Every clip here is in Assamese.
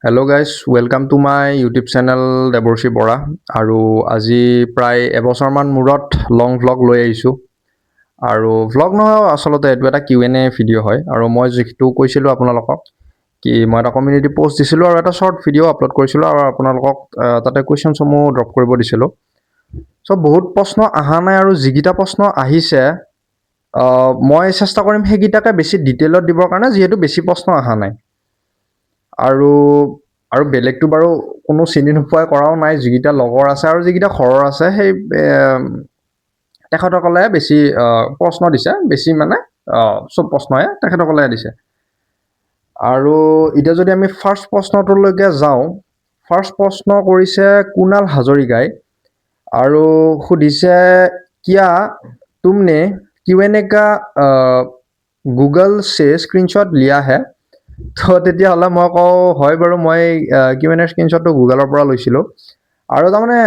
hello' guys welcome to my YouTube channel Debarshi Bora আৰু আজি প্ৰায় এবছৰমান মূৰত লং ভ্লগ লৈ আহিছোঁ আৰু ভ্লগ নহয় আচলতে এইটো এটা Q&A ভিডিঅ' হয় আৰু মই যিটো কৈছিলোঁ আপোনালোকক কি মই এটা কমিউনিটি পষ্ট দিছিলোঁ আৰু এটা শ্বৰ্ট ভিডিঅ' আপলোড কৰিছিলোঁ আৰু আপোনালোকক তাতে কুৱেশ্যনসমূহ ড্ৰপ কৰিব দিছিলোঁ চ' বহুত প্ৰশ্ন অহা নাই আৰু যিকেইটা প্ৰশ্ন আহিছে মই চেষ্টা কৰিম সেইকেইটাকে বেছি ডিটেইলত দিবৰ কাৰণে যিহেতু বেছি প্ৰশ্ন অহা নাই আৰু আৰু বেলেগটো বাৰু কোনো চিনি নোপোৱাই কৰাও নাই যিকেইটা লগৰ আছে আৰু যিকেইটা ঘৰৰ আছে সেই তেখেতসকলে বেছি প্ৰশ্ন দিছে বেছি মানে চব প্ৰশ্নই তেখেতসকলে দিছে আৰু এতিয়া যদি আমি ফাৰ্ষ্ট প্ৰশ্নটোলৈকে যাওঁ ফাৰ্ষ্ট প্ৰশ্ন কৰিছে কুণাল হাজৰিকাই আৰু সুধিছে কিয়া तुमने Q&A का गूगल से स्क्रीनशॉट लिया है তো তেতিয়াহ'লে মই কওঁ হয় বাৰু মই Q&A স্ক্ৰীনশ্বটটো গুগলৰ পৰা লৈছিলোঁ আৰু তাৰমানে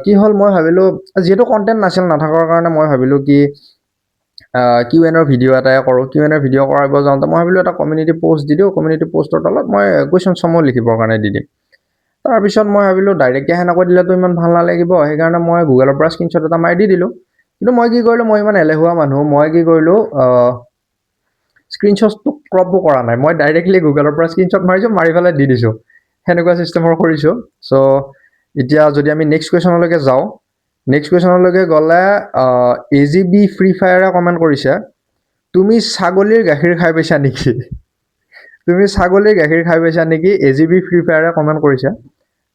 কি হ'ল মই ভাবিলোঁ যিহেতু কণ্টেণ্ট নাথাকাৰ কাৰণে মই ভাবিলোঁ কি Q&A ভিডিঅ' এটাই কৰোঁ Q&A ভিডিঅ' কৰাব যাওঁতে মই ভাবিলোঁ এটা কমিউনিটি পষ্ট দি দিওঁ কমিউনিটি পষ্টৰ তলত মই কুৱেশ্যনসমূহ লিখিবৰ কাৰণে দি দিম তাৰপিছত মই ভাবিলোঁ ডাইৰেক্টকৈ সেনেকৈ দিলেতো ইমান ভাল নালাগিব সেইকাৰণে মই গুগলৰ পৰা স্ক্ৰীনশ্বট এটা মাৰি দি দিলোঁ কিন্তু মই কি কৰিলোঁ মই ইমান এলেহুৱা মানুহ মই কি কৰিলোঁ স্ক্ৰীনশ্বটটো ক্ৰপো কৰা নাই মই ডাইৰেক্টলি গুগলৰ পৰা স্ক্ৰীনশ্বট মাৰিছোঁ মাৰি পেলাই দি দিছোঁ সেনেকুৱা চিষ্টেমৰ কৰিছোঁ চ' এতিয়া যদি আমি নেক্সট কুৱেশ্যনলৈকে যাওঁ নেক্সট কুৱেশ্যনলৈকে গ'লে AGB ফ্ৰী ফায়াৰে কমেণ্ট কৰিছে তুমি ছাগলীৰ গাখীৰ খাই পাইছা নেকি তুমি ছাগলীৰ গাখীৰ খাই পাইছা নেকি AGB ফ্ৰী ফায়াৰে কমেণ্ট কৰিছে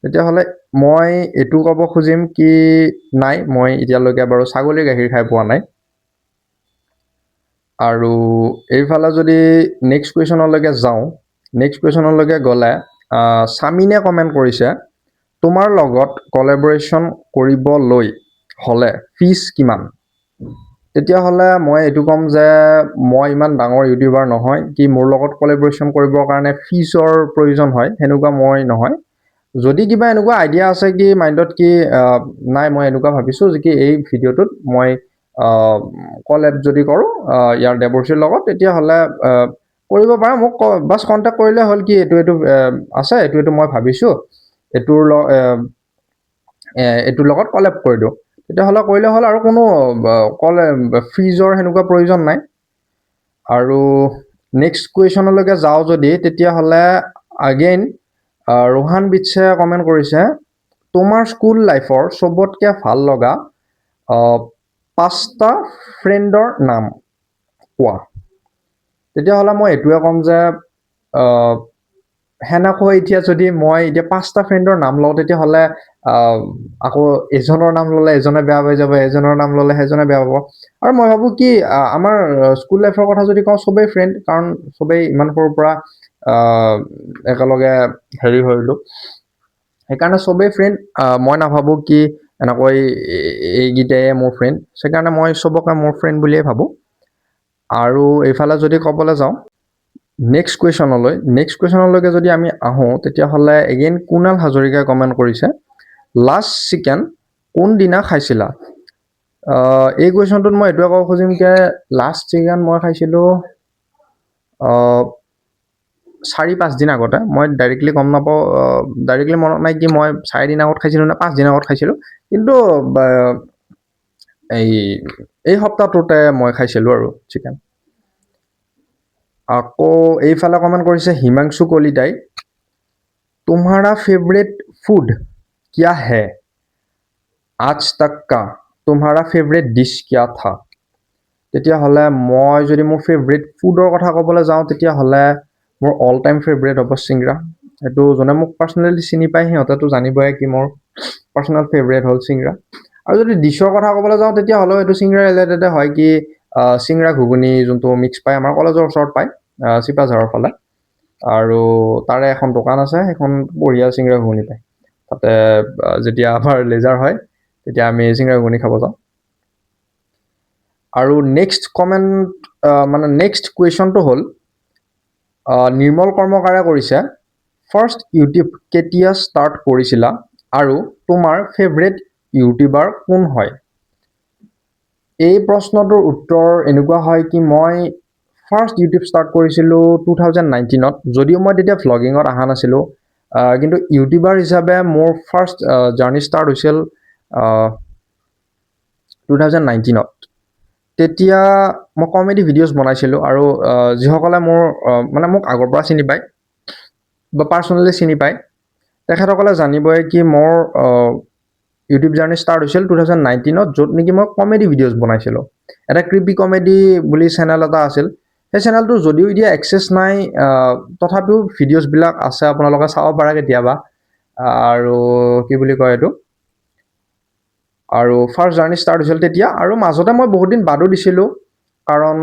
তেতিয়াহ'লে মই এইটো ক'ব খুজিম কি নাই মই এতিয়ালৈকে বাৰু ছাগলীৰ গাখীৰ খাই পোৱা নাই আৰু এইফালে যদি নেক্সট কুৱেশ্যনলৈকে যাওঁ নেক্সট কুৱেশ্যনলৈকে গ'লে সামিনে কমেণ্ট কৰিছে তোমাৰ লগত কলেবৰেশ্যন কৰিবলৈ হ'লে ফিজ কিমান তেতিয়াহ'লে মই এইটো ক'ম যে মই ইমান ডাঙৰ ইউটিউবাৰ নহয় কি মোৰ লগত কলেবৰেশ্যন কৰিবৰ কাৰণে ফিজৰ প্ৰয়োজন হয় সেনেকুৱা মই নহয় যদি কিবা এনেকুৱা আইডিয়া আছে কি মাইণ্ডত কি নাই মই এনেকুৱা ভাবিছোঁ যে কি এই ভিডিঅ'টোত মই কলেব যদি কৰোঁ ইয়াৰ দেৱৰ্ষীৰ লগত তেতিয়াহ'লে কৰিব পাৰা মোক বাছ কণ্টেক্ট কৰিলে হ'ল কি এইটো আছে এইটো মই ভাবিছোঁ এইটোৰ লগত কলেব কৰি দিওঁ তেতিয়াহ'লে কৰিলে হ'ল আৰু কোনো ফিজৰ সেনেকুৱা প্ৰয়োজন নাই আৰু নেক্সট কুৱেশ্যনলৈকে যাওঁ যদি তেতিয়াহ'লে আগেইন ৰোহান বিটছে কমেণ্ট কৰিছে তোমাৰ স্কুল লাইফৰ চবতকৈ ভাল লগা 5টা ফ্ৰেণ্ডৰ নাম কোৱা তেতিয়াহ'লে মই এইটোৱে ক'ম যে সেনেকৈ এতিয়া যদি মই এতিয়া 5টা ফ্ৰেণ্ডৰ নাম লওঁ তেতিয়াহ'লে আকৌ এজনৰ নাম ল'লে এজনে বেয়া পাই যাব এজনৰ নাম ল'লে সেইজনে বেয়া পাব আৰু মই ভাবোঁ কি আমাৰ স্কুল লাইফৰ কথা যদি কওঁ চবেই ফ্ৰেণ্ড কাৰণ চবেই ইমান সৰুৰ পৰা একেলগে হেৰি হৈলোঁ সেইকাৰণে চবেই ফ্ৰেণ্ড মই নাভাবোঁ কি এনেকৈ এইকেইটাই মোৰ ফ্ৰেণ্ড সেইকাৰণে মই চবকে মোৰ ফ্ৰেণ্ড বুলিয়ে ভাবোঁ আৰু এইফালে যদি ক'বলৈ যাওঁ নেক্সট কুৱেশ্যনলৈকে যদি আমি আহোঁ তেতিয়াহ'লে এগেইন কুণাল হাজৰিকাই কমেণ্ট কৰিছে লাষ্ট চিকেন কোনদিনা খাইছিলা এই কুৱেশ্যনটোত মই এইটোৱে ক'ব খুজিম যে লাষ্ট চিকেন মই খাইছিলোঁ 4-5 দিন আগতে মই ডাইৰেক্টলি গম নাপাওঁ ডাইৰেক্টলি মনত নাই কি মই 4 দিন আগত খাইছিলোঁ নে 5 দিন আগত খাইছিলোঁ কিন্তু এই সপ্তাহটোতে মই খাইছিলোঁ আৰু চিকেন আকৌ এইফালে কমেণ্ট কৰিছে হিমাংশু কলিতাই तुम्हारा फेवरेट फूड क्या है आज तक का तुम्हारा फेवरेट डिश क्या था তেতিয়াহ'লে মই যদি মোৰ ফেভৰেট ফুডৰ কথা ক'বলৈ যাওঁ তেতিয়াহ'লে মোৰ অল টাইম ফেভৰেট হ'ব চিংৰা সেইটো যোনে মোক পাৰ্চনেলি চিনি পায় সিহঁতেতো জানিবই কি মোৰ পাৰ্চনেল ফেভৰেট হ'ল চিংৰা আৰু যদি ডিছৰ কথা ক'বলৈ যাওঁ তেতিয়াহ'লে এইটো চিংৰা ৰিলেটেডে হয় কি চিংৰা ঘুগুনি যোনটো মিক্স পায় আমাৰ কলেজৰ ওচৰত পায় চিপাঝাৰৰ ফালে আৰু তাৰে এখন দোকান আছে সেইখন বঢ়িয়া চিংৰা ঘুগুনি পায় তাতে যেতিয়া আমাৰ লেজাৰ হয় তেতিয়া আমি চিংৰা ঘুগুনি খাব যাওঁ আৰু নেক্সট কমেণ্ট মানে নেক্সট কুৱেশ্যনটো হ'ল নিৰ্মল কৰ্মকাৰে কৰিছে ফাৰ্ষ্ট ইউটিউব কেতিয়া ষ্টাৰ্ট কৰিছিলা আৰু তোমাৰ ফেভৰেট ইউটিউবাৰ কোন হয় এই প্ৰশ্নটোৰ উত্তৰ এনেকুৱা হয় কি মই ফাৰ্ষ্ট ইউটিউব ষ্টাৰ্ট কৰিছিলোঁ 2019ত যদিও মই তেতিয়া ভ্লগিঙত অহা নাছিলোঁ কিন্তু ইউটিউবাৰ হিচাপে মোৰ ফাৰ্ষ্ট জাৰ্নি ষ্টাৰ্ট হৈছিল 2019ত তেতিয়া মই কমেডি ভিডিঅ'জ বনাইছিলোঁ আৰু যিসকলে মোৰ মানে মোক আগৰ পৰা চিনি পায় বা পাৰ্চনেলি চিনি পায় তেখেতসকলে জানিবই কি মোৰ ইউটিউব জাৰ্নি ষ্টাৰ্ট হৈছিল 2019ত য'ত নেকি মই কমেডি ভিডিঅ'জ বনাইছিলোঁ এটা ক্ৰিপি কমেডি বুলি চেনেল এটা আছিল সেই চেনেলটো যদিও এতিয়া এক্সেছ নাই তথাপিও ভিডিঅ'জবিলাক আছে আপোনালোকে চাব পাৰে কেতিয়াবা আৰু কি বুলি কয় এইটো আৰু ফাৰ্ষ্ট জাৰ্নি ষ্টাৰ্ট হৈছিল তেতিয়া আৰু মাজতে মই বহুত দিন বাদো দিছিলোঁ কাৰণ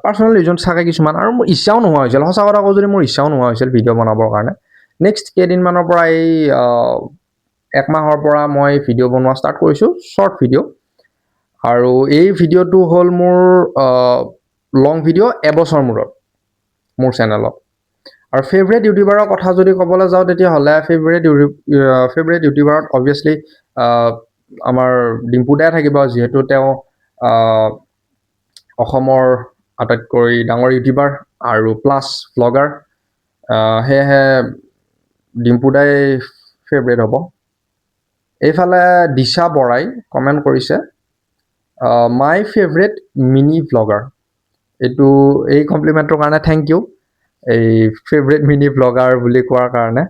পাৰ্চনেল ৰিজন থাকে কিছুমান আৰু মোৰ ইচ্ছাও নোহোৱা হৈছিল সঁচা কথা কওঁ যদি মোৰ ইচ্ছাও নোহোৱা হৈছিল ভিডিঅ' বনাবৰ কাৰণে নেক্সট কেইদিনমানৰ পৰা এই এক মাহৰ পৰা মই ভিডিঅ' বনোৱা ষ্টাৰ্ট কৰিছোঁ শ্বৰ্ট ভিডিঅ' আৰু এই ভিডিঅ'টো হ'ল মোৰ লং ভিডিঅ' এবছৰ মূৰত মোৰ চেনেলত আৰু ফেভৰেট ইউটিউবাৰৰ কথা যদি ক'বলৈ যাওঁ তেতিয়াহ'লে ফেভৰেট ইউটিউবাৰত অবভিয়াছলি আমাৰ ডিম্পু দাই থাকিব যিহেতু তেওঁ অসমৰ আটাইতকৈ ডাঙৰ ইউটিউবাৰ আৰু প্লাছ ভ্লগাৰ সেয়েহে ডিম্পু দাই ফেভৰেট হ'ব এইফালে দিশা বৰাই কমেণ্ট কৰিছে মাই ফেভৰেট মিনি ভ্লগাৰ এইটো এই কমপ্লিমেণ্টৰ কাৰণে থেংক ইউ এই ফেভৰেট মিনি ভ্লগাৰ বুলি কোৱাৰ কাৰণে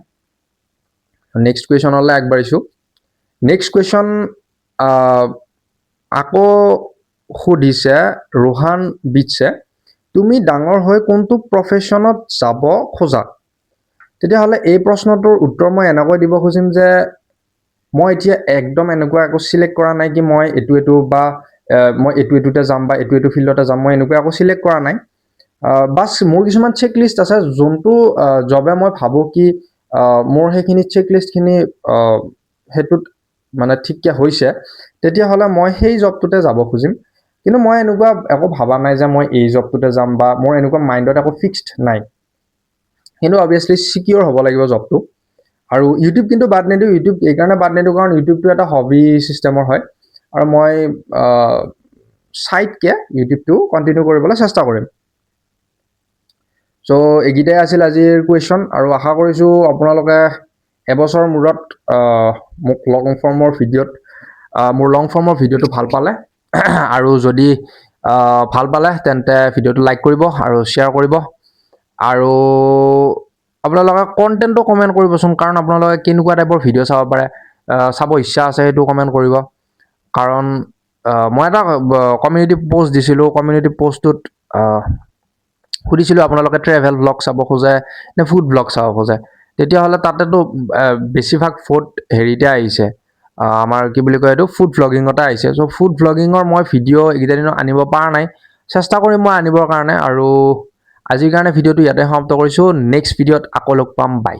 নেক্সট কুৱেশ্যনলৈ আগবাঢ়িছোঁ নেক্সট কুৱেশ্যন আকৌ সুধিছে ৰোহান বিটছে তুমি ডাঙৰ হৈ কোনটো প্ৰফেশ্যনত যাব খোজা তেতিয়াহ'লে এই প্ৰশ্নটোৰ উত্তৰ মই এনেকৈ দিব খুজিম যে মই এতিয়া একদম এনেকুৱা একো চিলেক্ট কৰা নাই কি মই এইটো বা মই এইটোতে যাম বা এইটো ফিল্ডতে যাম মই এনেকুৱা একো চিলেক্ট কৰা নাই বাছ মোৰ কিছুমান চেক লিষ্ট আছে যোনটো জবে মই ভাবোঁ কি মোৰ সেইখিনি চেক লিষ্টখিনি সেইটোত মানে ঠিককৈ হৈছে তেতিয়াহ'লে মই সেই জবটোতে যাব খুজিম কিন্তু মই এনেকুৱা একো ভবা নাই যে মই এই জবটোতে যাম বা মোৰ এনেকুৱা মাইণ্ডত একো ফিক্সড নাই কিন্তু অবভিয়াছলি ছিকিয়ৰ হ'ব লাগিব জবটো আৰু ইউটিউব কিন্তু বাদ নিদিওঁ ইউটিউব এইকাৰণে বাদ নিদিওঁ কাৰণ ইউটিউবটো এটা হবি ছিষ্টেমৰ হয় আৰু মই ছাইডকৈ ইউটিউবটো কণ্টিনিউ কৰিবলৈ চেষ্টা কৰিম চ' এইকেইটাই আছিল আজিৰ কুৱেশ্যন আৰু আশা কৰিছোঁ আপোনালোকে এবছৰ মূৰত মোক লং ফৰ্মৰ ভিডিঅ'টো ভাল পালে আৰু যদি ভাল পালে তেন্তে ভিডিঅ'টো লাইক কৰিব আৰু শ্বেয়াৰ কৰিব আৰু আপোনালোকে কণ্টেণ্টটো কমেণ্ট কৰিবচোন কাৰণ আপোনালোকে কেনেকুৱা টাইপৰ ভিডিঅ' চাব পাৰে চাব ইচ্ছা আছে সেইটো কমেণ্ট কৰিব কাৰণ মই এটা কমিউনিটি পষ্ট দিছিলোঁ কমিউনিটি পষ্টটোত সুধিছিলোঁ আপোনালোকে ট্ৰেভেল ভ্লগ চাব খোজে নে ফুড ভ্লগ চাব খোজে তেতিয়াহ'লে তাতেতো বেছিভাগ ভোট হেৰিতে আহিছে আমাৰ কি বুলি কয় এইটো ফুড ভ্লগিঙতে আহিছে চ' ফুড ভ্লগিঙৰ মই ভিডিঅ' এইকেইটা দিনত আনিব পৰা নাই চেষ্টা কৰিম মই আনিবৰ কাৰণে আৰু আজিৰ কাৰণে ভিডিঅ'টো ইয়াতে সমাপ্ত কৰিছোঁ নেক্সট ভিডিঅ'ত আকৌ লগ পাম বাই